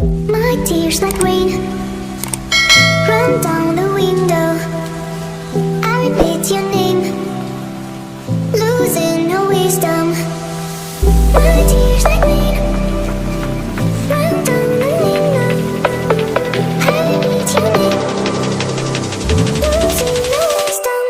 My tears like rain run down the window. I repeat your name, losing no wisdom. My tears like rain run down the window. I repeat your name, losing no wisdom.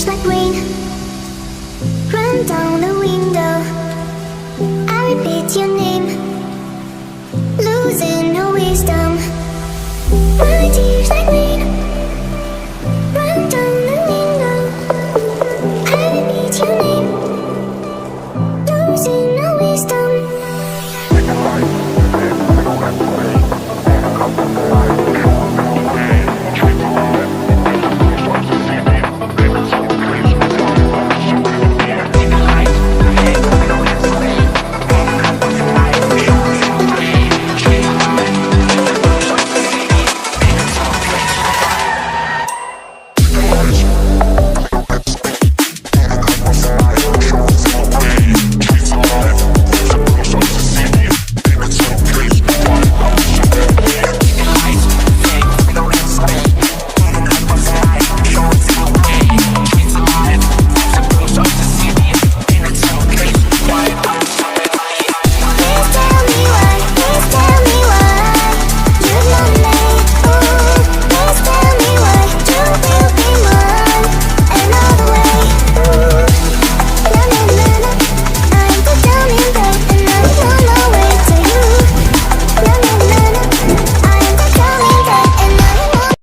Like rain run down the window. I repeat your name, losing no wisdom. My tears like rain.